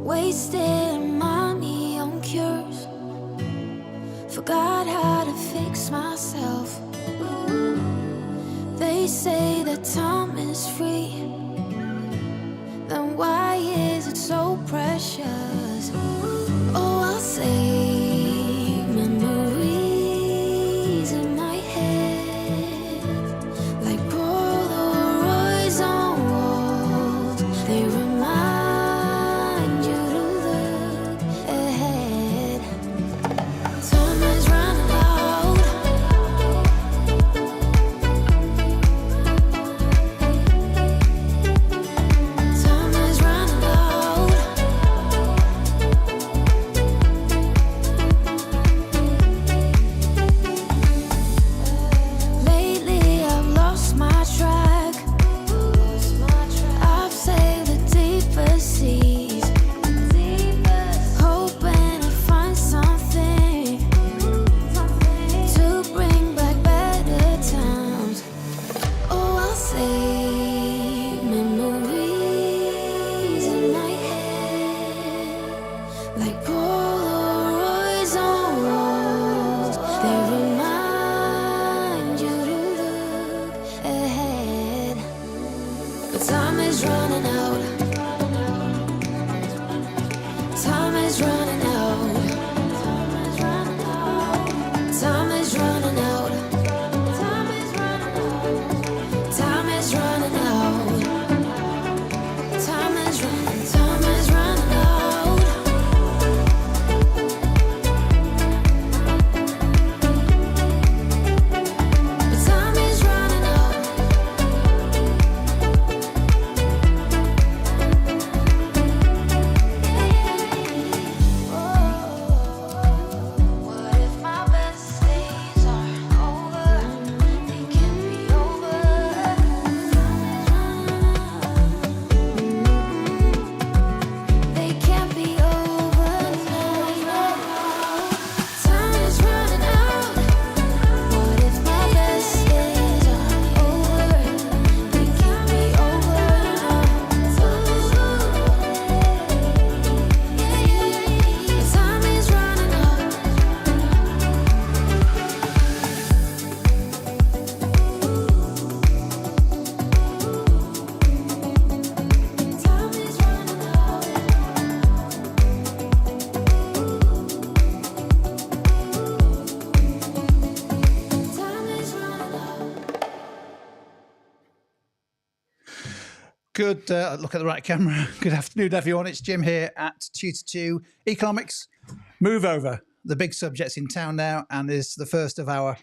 Wasting money on cures. Forgot how to fix myself. They say that time is free. Then why is it so precious? Oh, I'll save memories in my head, like Polaroids on walls. They remind you to look ahead. Time is running out. Time is running out. Lately I've lost my track. I've sailed the deepest seas, hoping to find something to bring back better times. Oh, I'll save memories in my head, like Polaroids on walls. They remind you to look ahead. But time is running out. Time is running out. Time is running out. Time is running out. Time is running out. Time is running. Time is running out. But time is running out. What if my best days are over? They can't be over. They can't be over now. Time is running out. What if my best days are over? They can't be over now. Time is running out. Time is running out. Time is running out. Good, look at the right camera. Good afternoon, everyone. It's Jim here at Tutor 2 Economics. Move over. The big subject's in town now, and is the first of our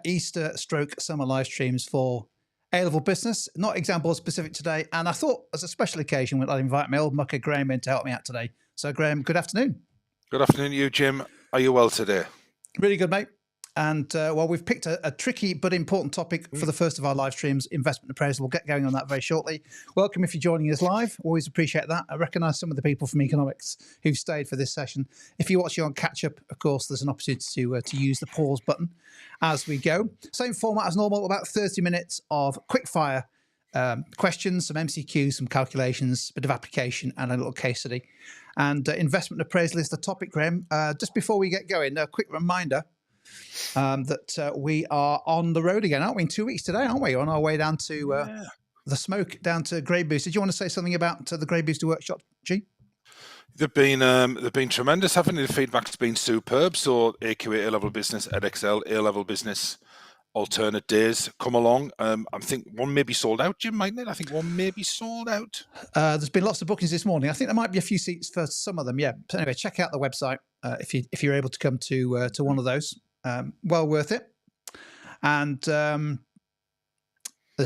Easter stroke summer live streams for A-level business. Not exam board specific today. And I thought, as a special occasion, I'd invite my old mucker Graham in to help me out today. So, Graham, good afternoon. Good afternoon to you, Jim. Are you well today? Really good, mate. And well, we've picked a tricky but important topic for the first of our live streams, investment appraisal. We'll get going on that very shortly. Welcome if you're joining us live. Always appreciate that. I recognise some of the people from economics who've stayed for this session. If you're watching on catch up, of course, there's an opportunity to use the pause button as we go. Same format as normal, about 30 minutes of quick fire questions, some MCQs, some calculations, a bit of application, and a little case study. And investment appraisal is the topic, Graham. Just before we get going, a quick reminder that we are on the road again, aren't we? In 2 weeks today, aren't we? On our way down to the smoke, down to Grey Booster. Did you want to say something about the Grey Booster workshop, G? They've been tremendous, haven't they? The feedback's been superb. So AQA A-level business, Edexcel A-level business, alternate days come along. I think one may be sold out, Jim, mightn't it? I think one may be sold out. There's been lots of bookings this morning. I think there might be a few seats for some of them. Yeah. So anyway, check out the website if you're able to come to one of those. Well worth it. And there's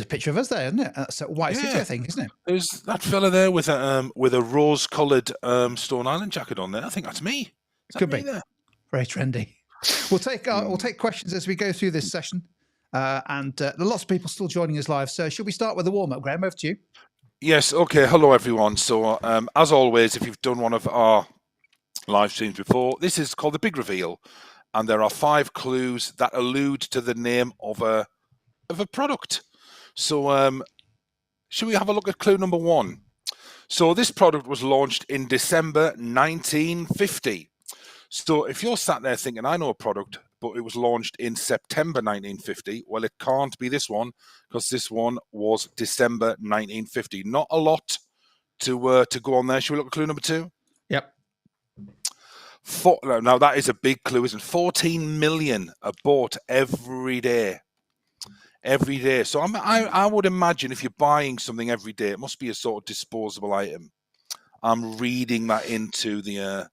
a picture of us there, isn't it? That's a White City, I think, isn't it? There's that fella there with a rose-coloured Stone Island jacket on there. I think that's me. Could be. There? Very trendy. We'll take questions as we go through this session. And there are lots of people still joining us live. So should we start with the warm-up, Graham? Over to you. Yes. Okay. Hello, everyone. So as always, if you've done one of our live streams before, this is called the Big Reveal. And there are 5 clues that allude to the name of a product. So should we have a look at clue number 1? So this product was launched in December 1950. So if you're sat there thinking, I know a product, but it was launched in September 1950, well, it can't be this one, because this one was December 1950. Not a lot to go on there. Should we look at clue number 2? Yep. Now that is a big clue, isn't it? 14 million are bought every day. Every day. So I would imagine if you're buying something every day, it must be a sort of disposable item. I'm reading that into the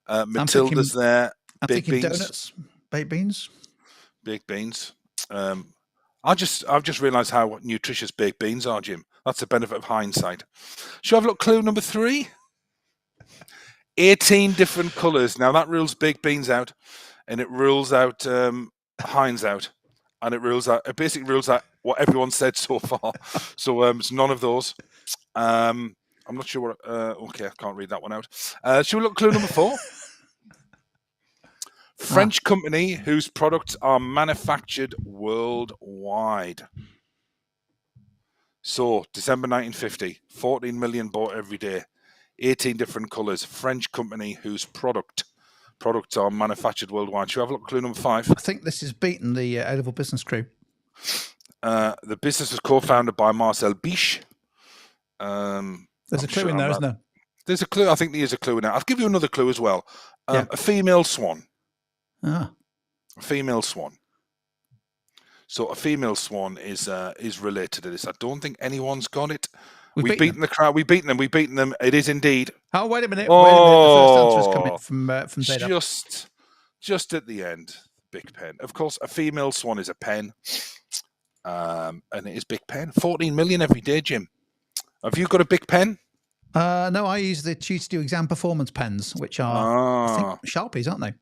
Matilda's there. I'm Baked thinking beans. donuts, baked beans. Baked beans. I've just realised how nutritious baked beans are, Jim. That's the benefit of hindsight. Shall I have a look? Clue number 3. 18 different colours. Now that rules baked beans out, and it rules out Heinz out, and it basically rules out what everyone said so far. So it's none of those. I'm not sure what. Okay, I can't read that one out. Shall we look at clue number 4? French company whose products are manufactured worldwide. So December 1950, 14 million bought every day, 18 different colours. French company whose products are manufactured worldwide. Shall we have a look at clue number 5? I think this has beaten the A-level business crew. The business was co-founded by Marcel Biche. There's a clue in there, isn't there? There's a clue. I think there is a clue in there. I'll give you another clue as well. A female swan. Ah. A female swan. So a female swan is related to this. I don't think anyone's got it. We've beaten the crowd. We've beaten them. It is indeed. Oh, wait a minute. The first answer is coming from Zeta. Just at the end, Big Pen. Of course, a female swan is a pen. And it is Big Pen. 14 million every day, Jim. Have you got a Big Pen? No, I use the Tutor to Exam Performance pens, which are, I think, Sharpies, aren't they?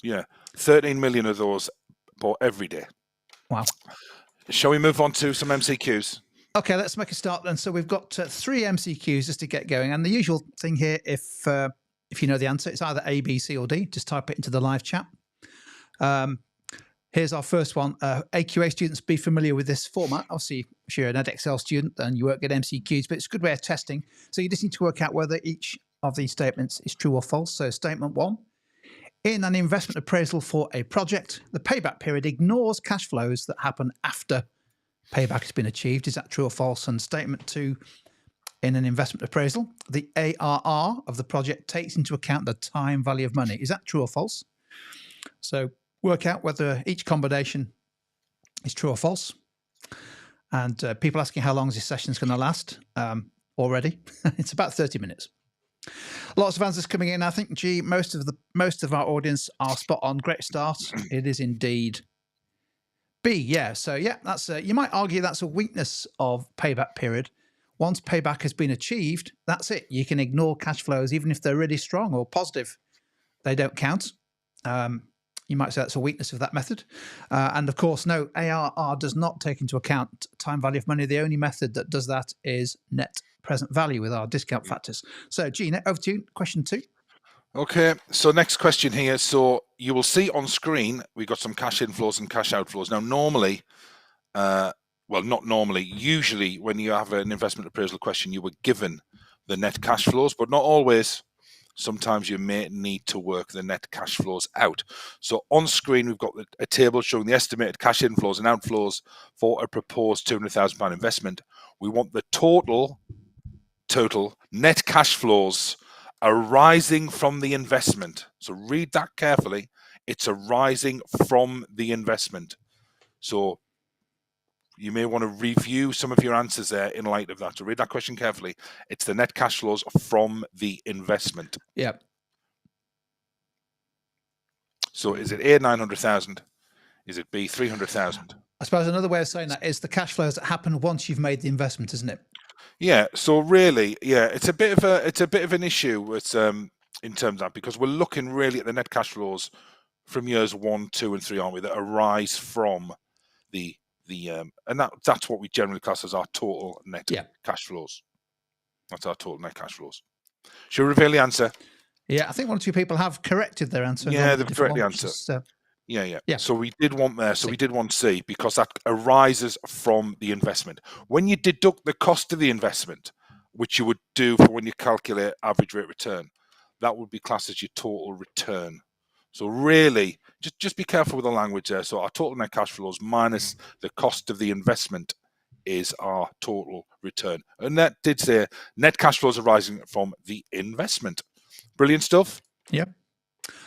Yeah. 13 million of those bought every day. Wow. Shall we move on to some MCQs? Okay, let's make a start then. So we've got 3 MCQs just to get going. And the usual thing here, if you know the answer, it's either A, B, C, or D. Just type it into the live chat. Here's our first one. AQA students, be familiar with this format. Obviously, if you're an Edexcel student, then you won't get MCQs, but it's a good way of testing. So you just need to work out whether each of these statements is true or false. So statement 1. In an investment appraisal for a project, the payback period ignores cash flows that happen after payback has been achieved. Is that true or false? And statement 2, in an investment appraisal, the ARR of the project takes into account the time value of money. Is that true or false? So work out whether each combination is true or false. And people asking how long this session is going to last already. It's about 30 minutes. Lots of answers coming in. I think, most of our audience are spot on. Great start. It is indeed B. Yeah. So yeah, that's you might argue that's a weakness of payback period. Once payback has been achieved, that's it. You can ignore cash flows, even if they're really strong or positive. They don't count. You might say that's a weakness of that method. And of course, no, ARR does not take into account time value of money. The only method that does that is net present value with our discount factors. So, Gina, over to you. Question 2. Okay, so next question here. So you will see on screen, we've got some cash inflows and cash outflows. Now, normally, well, not normally, usually when you have an investment appraisal question, you were given the net cash flows, but not always. Sometimes you may need to work the net cash flows out. So on screen, we've got a table showing the estimated cash inflows and outflows for a proposed £200,000 investment. We want the total net cash flows arising from the investment. So read that carefully. It's arising from the investment. So you may want to review some of your answers there in light of that. So read that question carefully. It's the net cash flows from the investment. Yeah. So is it A, 900,000? Is it B, 300,000? I suppose another way of saying that is the cash flows that happen once you've made the investment, isn't it? Yeah. So really, yeah, it's a bit of an issue with in terms of that, because we're looking really at the net cash flows from years 1, 2, and 3, aren't we? That arise from the and that's what we generally class as our total net cash flows. That's our total net cash flows. Should we reveal the answer? Yeah, I think 1 or 2 people have corrected their answer. Yeah, they've corrected the answer. Yeah. So we did want there. So we did want C, because that arises from the investment. When you deduct the cost of the investment, which you would do for when you calculate average rate return. That would be classed as your total return. So really, just be careful with the language there. So our total net cash flows minus the cost of the investment is our total return. And that did say net cash flows arising from the investment. Brilliant stuff. Yep.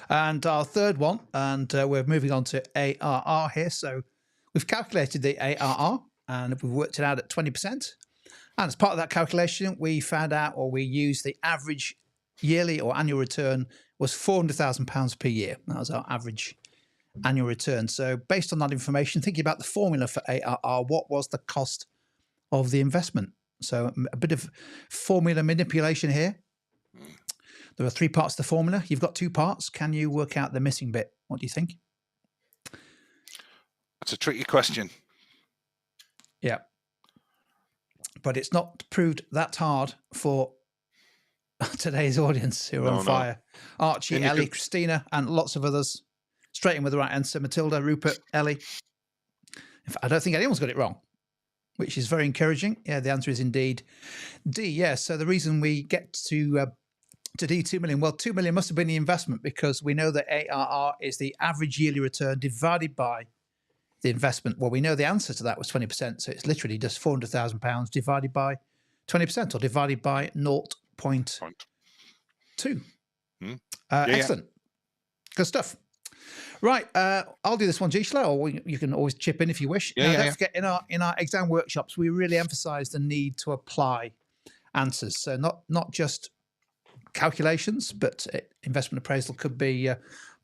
And our third one, and we're moving on to ARR here. So we've calculated the ARR and we've worked it out at 20%. And as part of that calculation, we found out, or we used the average yearly or annual return was £400,000 per year. That was our average annual return. So based on that information, thinking about the formula for ARR, what was the cost of the investment? So a bit of formula manipulation here. There are 3 parts to the formula. You've got 2 parts. Can you work out the missing bit? What do you think? That's a tricky question. Yeah. But it's not proved that hard for today's audience who are on fire. Archie, Ellie, Christina, and lots of others. Straight in with the right answer. Matilda, Rupert, Ellie. In fact, I don't think anyone's got it wrong, which is very encouraging. Yeah, the answer is indeed D. Yeah, so the reason we get to D, 2 million, well, 2 million must have been the investment, because we know that ARR is the average yearly return divided by the investment. Well, we know the answer to that was 20%. So it's literally just £400,000 divided by 20%, or divided by 0.2. Excellent. Good stuff. Right, I'll do this one, Gisela, or you can always chip in if you wish. Don't forget, in our exam workshops, we really emphasise the need to apply answers. So not just calculations, but investment appraisal could be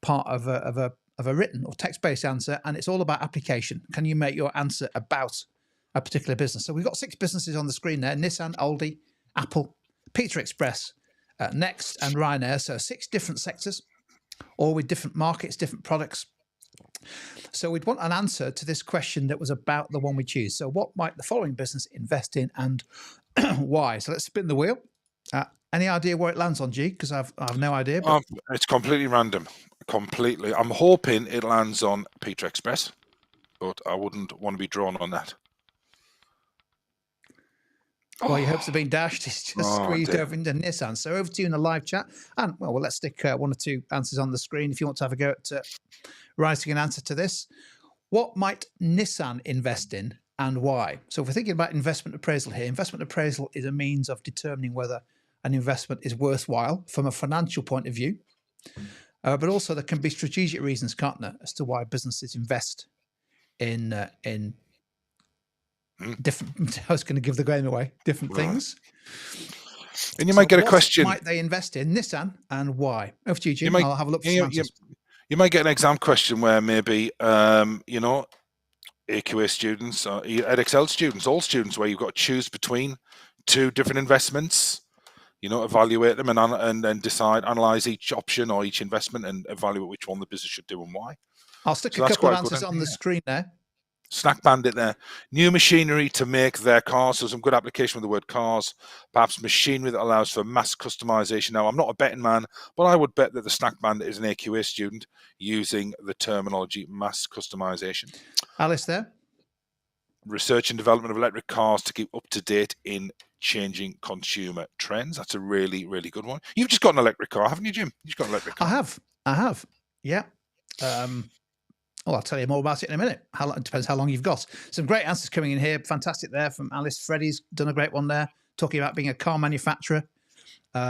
part of a written or text-based answer, and it's all about application. Can you make your answer about a particular business? So we've got 6 businesses on the screen there: Nissan, Aldi, Apple, Pizza Express, Next, and Ryanair. So 6 different sectors, all with different markets, different products. So we'd want an answer to this question that was about the one we choose. So what might the following business invest in, and why? So let's spin the wheel. Any idea where it lands on, G? Because I've no idea. But... it's completely random. Completely. I'm hoping it lands on Pizza Express, but I wouldn't want to be drawn on that. Well, your hopes have been dashed. It's just squeezed over into Nissan. So over to you in the live chat. And, well, let's stick 1 or 2 answers on the screen if you want to have a go at writing an answer to this. What might Nissan invest in, and why? So if we're thinking about investment appraisal here, investment appraisal is a means of determining whether an investment is worthwhile from a financial point of view. But also there can be strategic reasons, can't there, as to why businesses invest in different. I was going to give the game away. Different things. And you might get a question. Might they invest in Nissan, and why? Over to you, Jim. I'll have a look for some answers. You might get an exam question where maybe AQA students, or Edexcel students, all students, where you've got to choose between 2 different investments. Evaluate them and then analyze each option or each investment and evaluate which one the business should do and why. I'll stick a couple of answers on the screen there. Snack Bandit there. New machinery to make their cars. So some good application with the word cars. Perhaps machinery that allows for mass customization. Now, I'm not a betting man, but I would bet that the Snack Bandit is an AQA student using the terminology mass customization. Alice there. Research and development of electric cars to keep up to date in changing consumer trends. That's a really, really good one. You've just got an electric car, haven't you, Jim? You've got an electric car. I have. Yeah. I'll tell you more about it in a minute. It depends how long you've got. Some great answers coming in here. Fantastic there from Alice. Freddie's done a great one there, talking about being a car manufacturer.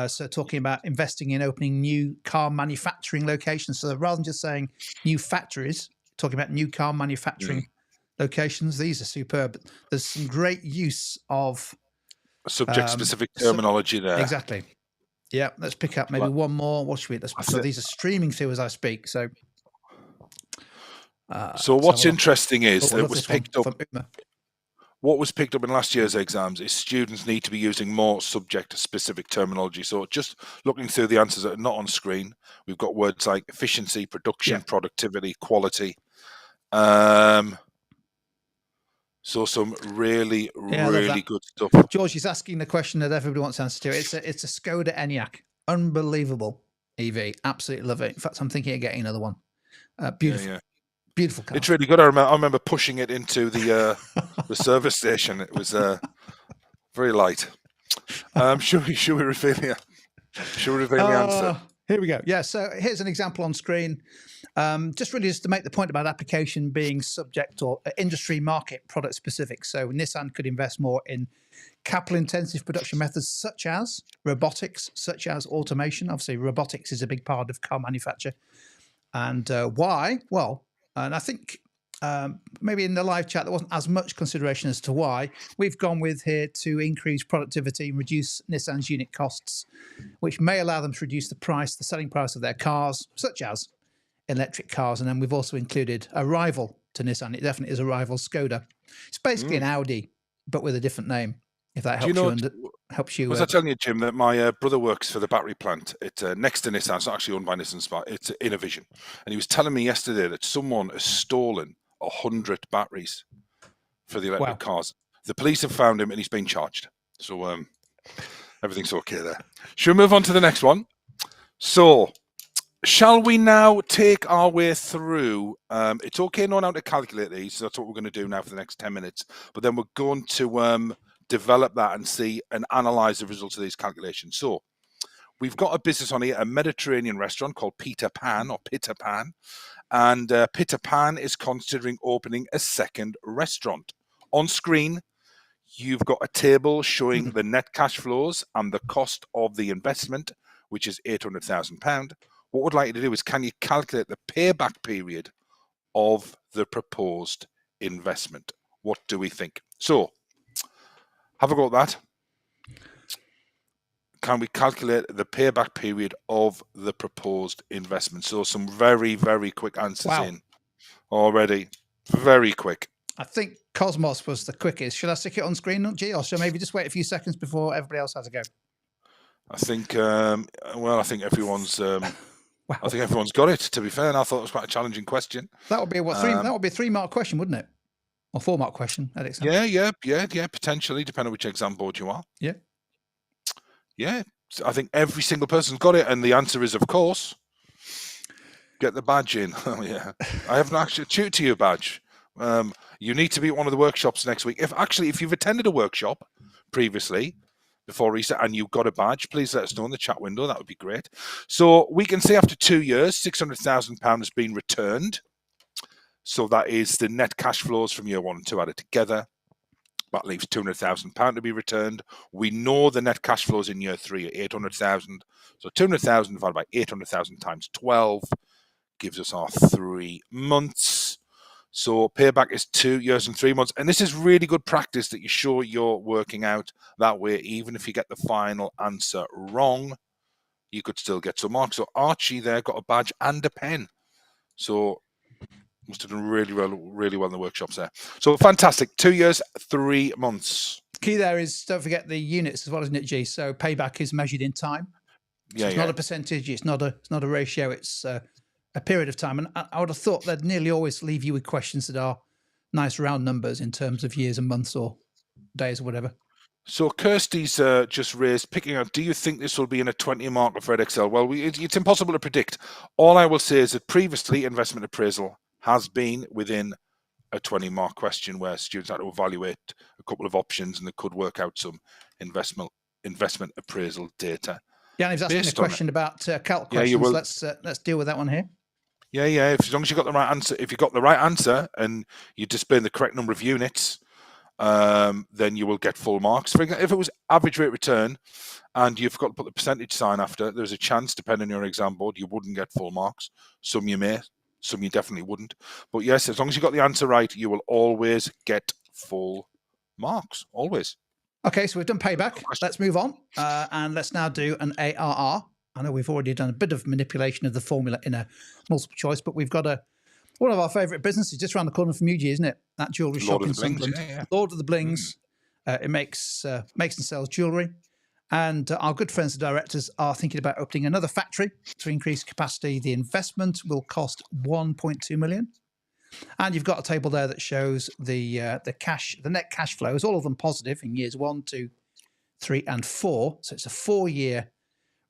So talking about investing in opening new car manufacturing locations. So rather than just saying new factories, talking about new car manufacturing locations. These are superb. There's some great use of subject-specific terminology there. Exactly. Yeah, let's pick up maybe one more. What should we? So these are streaming through as I speak. So what's interesting is that it was picked up. What was picked up in last year's exams is students need to be using more subject-specific terminology. So just looking through the answers that are not on screen, we've got words like efficiency, production, productivity, quality. So some really, really good stuff. George is asking the question that everybody wants answer to. It's a Skoda Enyaq. Unbelievable EV. Absolutely love it. In fact, I'm thinking of getting another one. Beautiful. Beautiful car. It's really good. I remember pushing it into the service station. It was very light. Should we reveal the answer? Here we go. Yeah, so here's an example on screen. Just to make the point about application being subject or industry market product specific. So Nissan could invest more in capital intensive production methods such as robotics, such as automation. Obviously, robotics is a big part of car manufacture. And why? Well, and I think maybe in the live chat there wasn't as much consideration as to why. We've gone with here to increase productivity and reduce Nissan's unit costs, which may allow them to reduce the selling price of their cars, such as electric cars. And then we've also included a rival to Nissan. It definitely is a rival, Skoda. It's basically an Audi, but with a different name, if that helps you. Was I telling you, Jim, that my brother works for the battery plant? It's next to Nissan. It's not actually owned by Nissan. It's Innovision. And he was telling me yesterday that someone has stolen 100 batteries for the electric cars. The police have found him and he's been charged. So everything's okay there. Should we move on to the next one? So, shall we now take our way through? It's okay not how to calculate these. So that's what we're going to do now for the next 10 minutes. But then we're going to develop that and see and analyze the results of these calculations. So we've got a business on here, a Mediterranean restaurant called Peter Pan. And Peter Pan is considering opening a second restaurant. On screen, you've got a table showing the net cash flows and the cost of the investment, which is £800,000. What we'd like you to do is, can you calculate the payback period of the proposed investment? What do we think? So, have a go at that. Can we calculate the payback period of the proposed investment? So some very, very quick answers in already. Very quick. I think Cosmos was the quickest. Should I stick it on screen, G, or should I maybe just wait a few seconds before everybody else has a go? I think, I think everyone's... I think everyone's got it, to be fair, and I thought it was quite a challenging question. That would be that would be a 3-mark question, wouldn't it? Or 4-mark question, Edexcel. Yeah, potentially, depending on which exam board you are. Yeah. Yeah, I think every single person's got it, and the answer is, of course, get the badge in. Oh, yeah. I haven't actually tutored to you badge. You need to be at one of the workshops next week. If you've attended a workshop previously, before reset, and you've got a badge, please let us know in the chat window. That would be great. So we can say after 2 years, £600,000 has been returned. So that is the net cash flows from year 1 and 2 added together. That leaves £200,000 to be returned. We know the net cash flows in year 3 are 800,000. So 200,000 divided by 800,000 times 12 gives us our 3 months. So payback is 2 years and 3 months. And this is really good practice that you show you're working out that way. Even if you get the final answer wrong, you could still get some marks. So Archie there got a badge and a pen. So must have done really well in the workshops there. So fantastic. 2 years, 3 months. Key there is, don't forget the units as well, isn't it, G? So payback is measured in time. So it's not a percentage. It's not a ratio. It's a period of time. And I would have thought they'd nearly always leave you with questions that are nice round numbers in terms of years and months or days or whatever. So Kirsty's just raised, picking out, do you think this will be in a 20 marker for Edexcel? Well, it's impossible to predict. All I will say is that previously investment appraisal has been within a 20 mark question where students had to evaluate a couple of options and they could work out some investment appraisal data. Yeah, and if that's a question about calc questions, let's deal with that one here. Yeah. As long as you got the right answer, if you got the right answer and you display the correct number of units, then you will get full marks. For example, if it was average rate return and you forgot to put the percentage sign after, there's a chance, depending on your exam board, you wouldn't get full marks. Some you may, some you definitely wouldn't. But yes, as long as you got the answer right, you will always get full marks. Always. Okay, so we've done payback. Let's move on. And let's now do an ARR. I know we've already done a bit of manipulation of the formula in a multiple choice, but we've got one of our favourite businesses just around the corner from you, isn't it? That jewellery shop in Sunderland. Yeah. Lord of the Blings. It makes and sells jewellery. And our good friends, the directors, are thinking about opening another factory to increase capacity. The investment will cost £1.2 million. And you've got a table there that shows the net cash flows, all of them positive in years 1, 2, 3, and 4. So it's a 4-year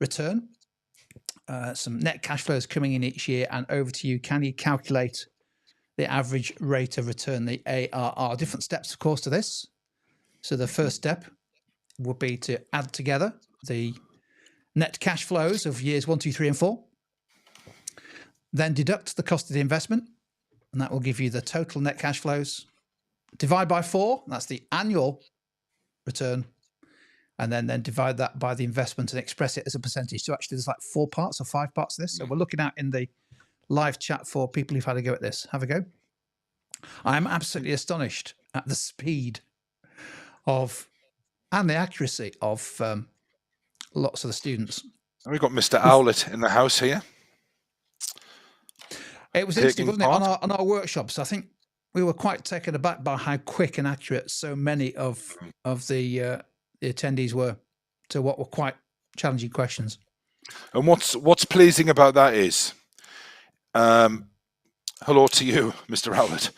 return. Some net cash flows coming in each year, and over to you. Can you calculate the average rate of return, the ARR? Different steps, of course, to this. So the first step would be to add together the net cash flows of years 1, 2, 3, and 4, then deduct the cost of the investment, and that will give you the total net cash flows. Divide by 4, that's the annual return, and then divide that by the investment and express it as a percentage. So actually there's like 4 parts or 5 parts of this. So we're looking out in the live chat for people who've had a go at this. Have a go. I'm absolutely astonished at the speed of and the accuracy of lots of the students. We've got Mr. Owlett in the house here. It was interesting, wasn't it, on our workshops? I think we were quite taken aback by how quick and accurate so many of the attendees were to what were quite challenging questions. And what's pleasing about that is, hello to you, Mr. Owlett.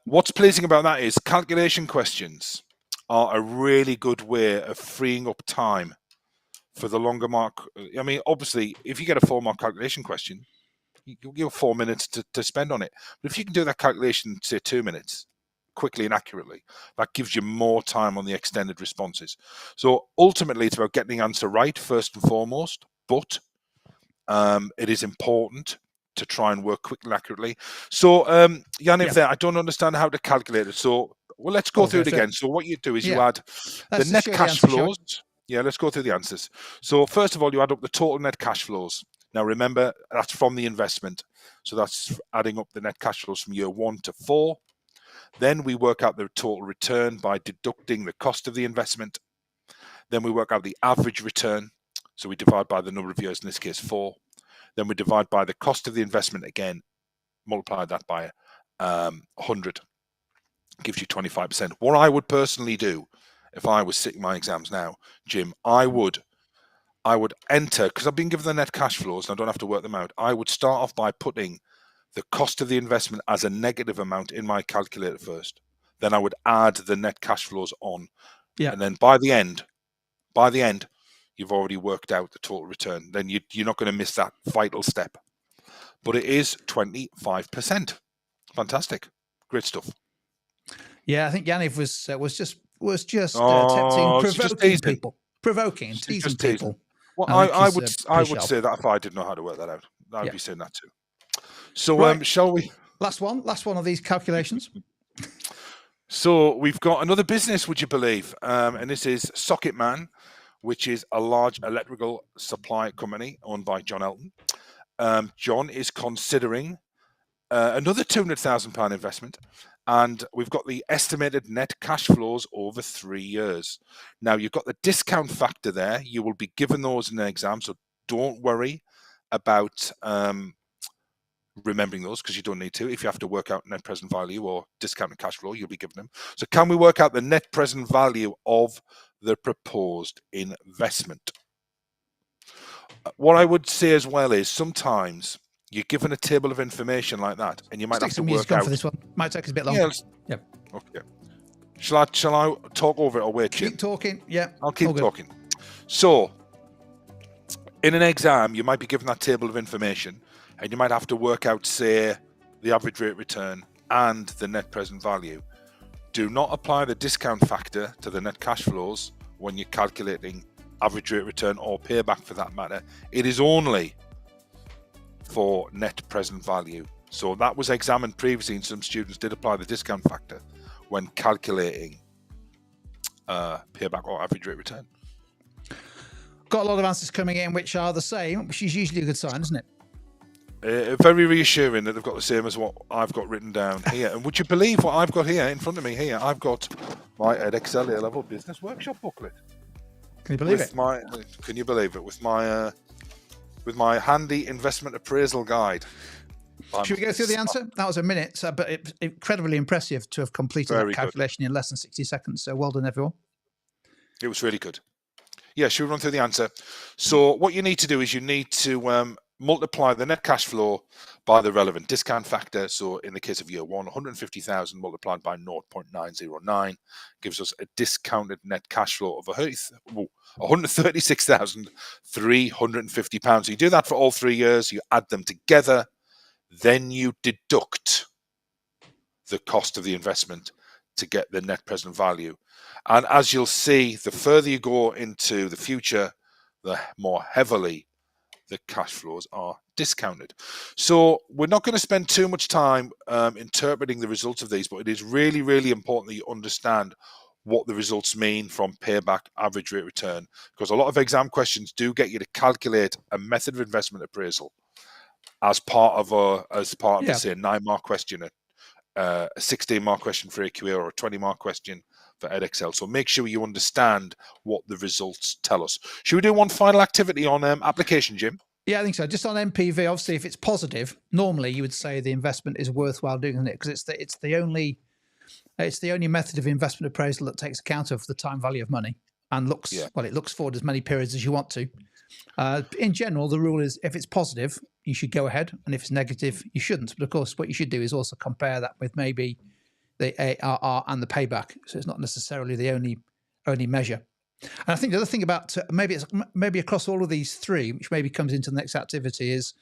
What's pleasing about that is calculation questions are a really good way of freeing up time for the longer mark. I mean, obviously, if you get a 4-mark calculation question, you have 4 minutes to spend on it. But if you can do that calculation, say 2 minutes, quickly and accurately, that gives you more time on the extended responses. So ultimately, it's about getting the answer right first and foremost, but it is important to try and work quickly and accurately. So, Yaniv, there, I don't understand how to calculate it. So, well, let's go through it again. So what you do is you add the net cash flows. Yeah, let's go through the answers. So first of all, you add up the total net cash flows. Now, remember, that's from the investment. So that's adding up the net cash flows from year 1 to 4. Then we work out the total return by deducting the cost of the investment. Then we work out the average return. So we divide by the number of years, in this case 4. Then we divide by the cost of the investment again, multiply that by 100. Gives you 25%. What I would personally do if I was sitting my exams now, Jim, I would enter, because I've been given the net cash flows and I don't have to work them out. I would start off by putting the cost of the investment as a negative amount in my calculator first. Then I would add the net cash flows on. Yeah. And then by the end, you've already worked out the total return. Then you're not going to miss that vital step. But it is 25%. Fantastic. Great stuff. Yeah, I think Yaniv was just provoking people. Teasing people. Well, I would say that if I didn't know how to work that out, I would be saying that too. So right. Shall we? Last one of these calculations. So we've got another business, would you believe? And this is Socket Man, which is a large electrical supply company owned by John Elton. John is considering another £200,000 investment. And we've got the estimated net cash flows over 3 years. Now, you've got the discount factor there. You will be given those in an exam, so don't worry about remembering those, because you don't need to. If you have to work out net present value or discounted cash flow, you'll be given them. So can we work out the net present value of the proposed investment? What I would say as well is sometimes you're given a table of information like that, and you might have to work out. For this one. Might take us a bit longer. Yeah. Okay. Shall I talk over it or wait? Keep talking. Yeah. I'll keep talking. So, in an exam, you might be given that table of information, and you might have to work out, say, the average rate return and the net present value. Do not apply the discount factor to the net cash flows when you're calculating average rate return or payback, for that matter. It is only for net present value. So that was examined previously, and some students did apply the discount factor when calculating payback or average rate return. Got a lot of answers coming in which are the same, which is usually a good sign, isn't it? Very reassuring that they've got the same as what I've got written down here. And would you believe what I've got here in front of me here? I've got my Edexcel A-Level Business Workshop booklet. Can you believe it? Can you believe it? With my handy investment appraisal guide. Should we go through the answer? That was a minute, but it's incredibly impressive to have completed that calculation in less than 60 seconds. So well done, everyone. It was really good. Yeah, should we run through the answer? So what you need to do is you need to multiply the net cash flow by the relevant discount factor. So in the case of year 1, 150,000 multiplied by 0.909 gives us a discounted net cash flow of £136,350. So you do that for all 3 years, you add them together, then you deduct the cost of the investment to get the net present value. And as you'll see, the further you go into the future, the more heavily the cash flows are discounted. So we're not going to spend too much time interpreting the results of these, but it is really, really important that you understand what the results mean from payback, average rate return, because a lot of exam questions do get you to calculate a method of investment appraisal as part of the say 9-mark question, a 16-mark question for AQA, or a 20-mark question for Edexcel. So make sure you understand what the results tell us. Should we do one final activity on application, Jim? Yeah, I think so. Just on MPV, obviously, if it's positive, normally you would say the investment is worthwhile doing, isn't it? Because it's the only method of investment appraisal that takes account of the time value of money and looks forward as many periods as you want to. In general, the rule is if it's positive, you should go ahead, and if it's negative, you shouldn't. But of course, what you should do is also compare that with maybe the ARR and the payback. So it's not necessarily the only measure. And I think the other thing about maybe across all of these three, which maybe comes into the next activity, is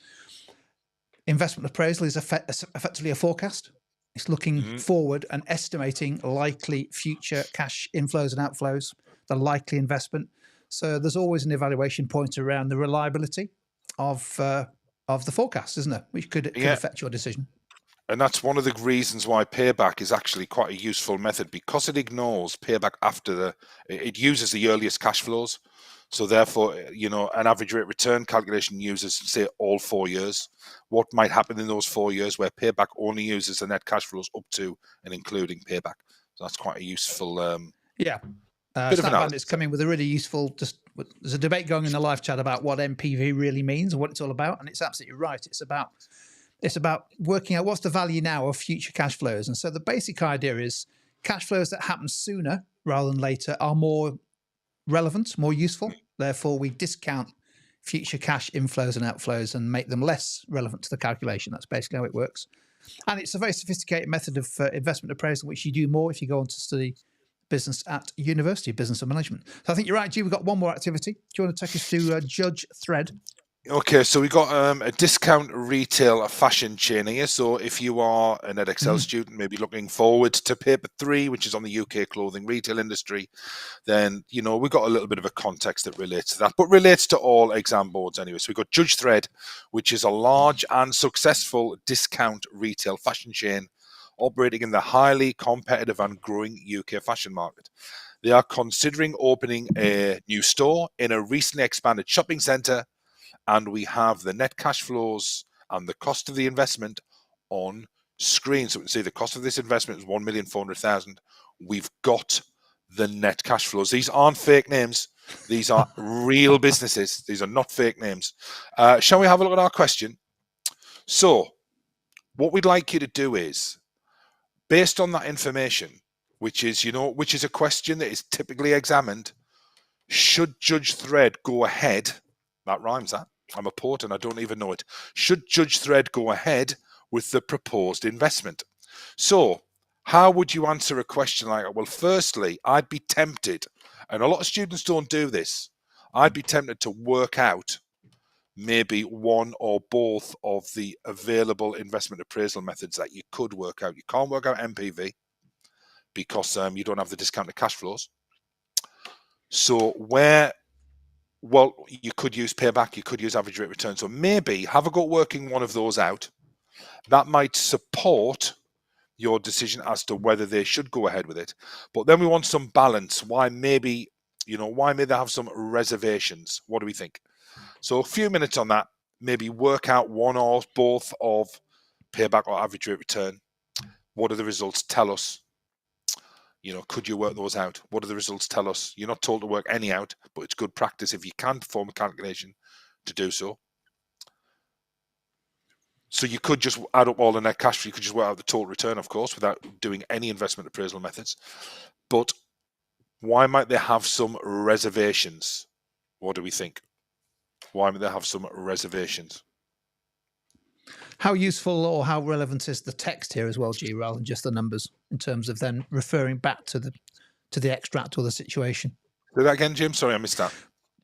investment appraisal is effectively a forecast. It's looking forward and estimating likely future cash inflows and outflows, the likely investment. So there's always an evaluation point around the reliability of the forecast, isn't there? Which could affect your decision. And that's one of the reasons why payback is actually quite a useful method, because it ignores payback after it uses the earliest cash flows. So therefore, an average rate return calculation uses, say, all 4 years. What might happen in those 4 years where payback only uses the net cash flows up to and including payback? So that's quite a useful bit of analysis. Bandit's coming with a really useful, there's a debate going in the live chat about what MPV really means and what it's all about. And it's absolutely right. It's about working out what's the value now of future cash flows. And so the basic idea is cash flows that happen sooner rather than later are more relevant, more useful. Therefore, we discount future cash inflows and outflows and make them less relevant to the calculation. That's basically how it works. And it's a very sophisticated method of investment appraisal, which you do more if you go on to study business at university, business and management. So I think you're right, G. We've got one more activity. Do you want to take us through Judge Thread? Okay, so we got a discount retail fashion chain here. So if you are an Edexcel student, maybe looking forward to paper 3, which is on the UK clothing retail industry, then, we've got a little bit of a context that relates to that, but relates to all exam boards anyway. So we've got Judge Thread, which is a large and successful discount retail fashion chain operating in the highly competitive and growing UK fashion market. They are considering opening a new store in a recently expanded shopping centre, and we have the net cash flows and the cost of the investment on screen. So we can see the cost of this investment is 1,400,000. We've got the net cash flows. These aren't fake names. These are real businesses. These are not fake names. Shall we have a look at our question? So what we'd like you to do is, based on that information, which is a question that is typically examined, should Judge Thread go ahead? That rhymes, that. I'm a poet and I don't even know it. Should Judge Thread go ahead with the proposed investment? So how would you answer a question like that? Well, firstly, I'd be tempted, and a lot of students don't do this, I'd be tempted to work out maybe one or both of the available investment appraisal methods that you could work out. You can't work out MPV because you don't have the discounted cash flows. So you could use payback, you could use average rate return. So maybe have a go at working one of those out. That might support your decision as to whether they should go ahead with it. But then we want some balance. Why maybe they have some reservations? What do we think? So a few minutes on that. Maybe work out one or both of payback or average rate return. What do the results tell us? Could you work those out? What do the results tell us? You're not told to work any out, but it's good practice if you can perform a calculation to do so. So you could just add up all the net cash flow. You could just work out the total return, of course, without doing any investment appraisal methods. But why might they have some reservations? What do we think? Why might they have some reservations? How useful or how relevant is the text here as well, G, rather than just the numbers, in terms of then referring back to the extract or the situation? Say that again, Jim. Sorry, I missed that.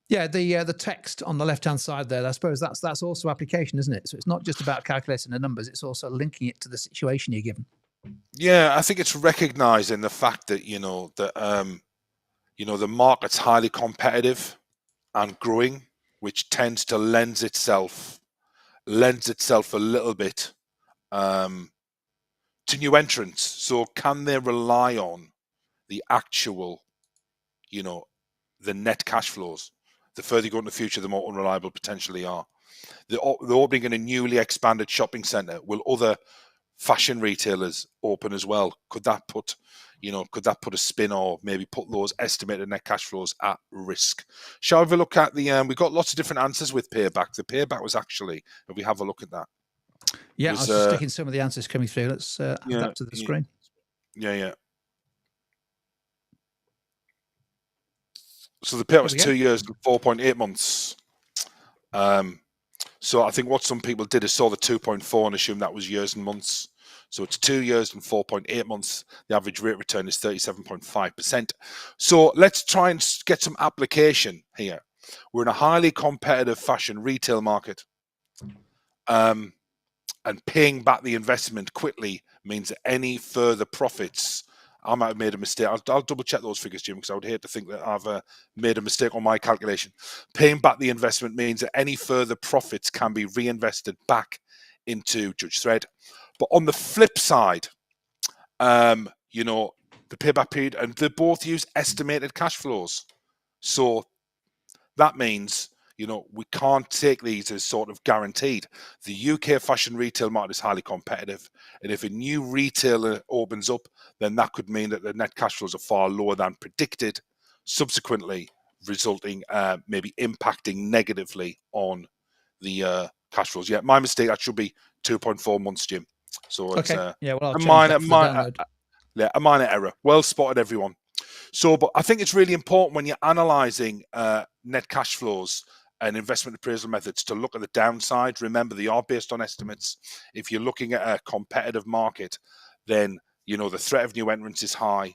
Yeah, the text on the left-hand side there, I suppose that's also application, isn't it? So it's not just about calculating the numbers, it's also linking it to the situation you're given. Yeah, I think it's recognizing the fact that the market's highly competitive and growing, which tends to lends itself a little bit to new entrants. So can they rely on the actual, the net cash flows? The further you go in the future, the more unreliable potentially are. The opening in a newly expanded shopping centre, will other fashion retailers open as well? Could that put a spin, or maybe put those estimated net cash flows at risk? Shall we have a look at we've got lots of different answers with payback. The payback was actually, if we have a look at that. Yeah, I was just sticking some of the answers coming through. Let's add that to the screen. Yeah. So the payback was 2 years and 4.8 months. So I think what some people did is saw the 2.4 and assumed that was years and months. So it's 2 years and 4.8 months. The average rate return is 37.5%. So let's try and get some application here. We're in a highly competitive fashion retail market. And paying back the investment quickly means that any further profits, I might have made a mistake. I'll double check those figures, Jim, because I would hate to think that I've made a mistake on my calculation. Paying back the investment means that any further profits can be reinvested back into Judge Thread. But on the flip side, the payback period, and they both use estimated cash flows. So that means, we can't take these as sort of guaranteed. The UK fashion retail market is highly competitive. And if a new retailer opens up, then that could mean that the net cash flows are far lower than predicted, subsequently resulting, maybe impacting negatively on the cash flows. Yeah, my mistake. That should be 2.4 months, Jim. So it's well, I'll a change that for the download. a minor error. Well spotted, everyone. So, but I think it's really important when you're analysing net cash flows and investment appraisal methods to look at the downside. Remember, they are based on estimates. If you're looking at a competitive market, then the threat of new entrants is high.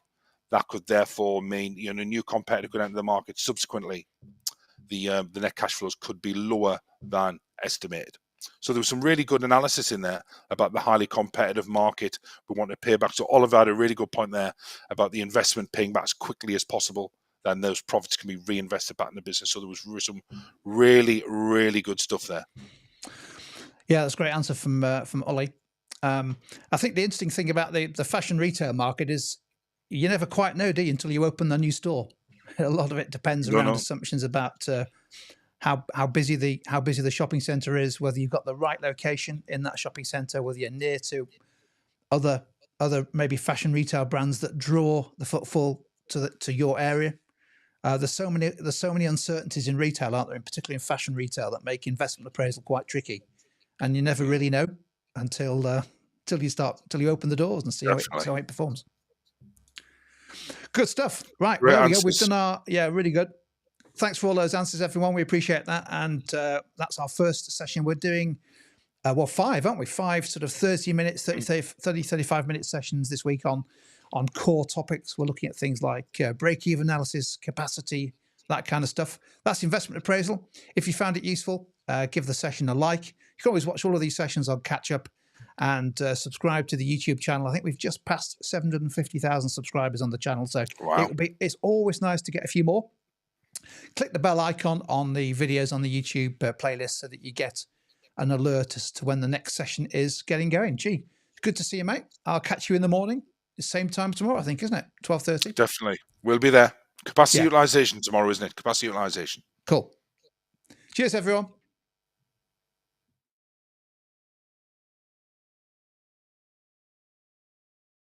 That could therefore mean a new competitor could enter the market. Subsequently, the net cash flows could be lower than estimated. So there was some really good analysis in there about the highly competitive market. We want to pay back. So Oliver had a really good point there about the investment paying back as quickly as possible. Then those profits can be reinvested back in the business. So there was some really, really good stuff there. Yeah, that's a great answer from Ollie. I think the interesting thing about the fashion retail market is you never quite know, do you, until you open the new store. A lot of it depends around assumptions about how busy the shopping centre is, whether you've got the right location in that shopping centre, whether you're near to other maybe fashion retail brands that draw the footfall to your area. There's so many uncertainties in retail, aren't there? And particularly in fashion retail, that make investment appraisal quite tricky, and you never really know until you open the doors and see how it performs. Good stuff. Right, there we go. We've done really good. Thanks for all those answers, everyone. We appreciate that. And that's our first session. We're doing, 5, aren't we? 5 sort of 30 minutes, 35-minute sessions this week on core topics. We're looking at things like break-even analysis, capacity, that kind of stuff. That's investment appraisal. If you found it useful, give the session a like. You can always watch all of these sessions on Catch Up and subscribe to the YouTube channel. I think we've just passed 750,000 subscribers on the channel. So it's always nice to get a few more. Click the bell icon on the videos on the YouTube playlist so that you get an alert as to when the next session is getting going. Gee, good to see you, mate. I'll catch you in the morning. It's same time tomorrow, I think, isn't it? 12:30. Definitely. We'll be there. Capacity utilisation tomorrow, isn't it? Capacity utilisation. Cool. Cheers, everyone.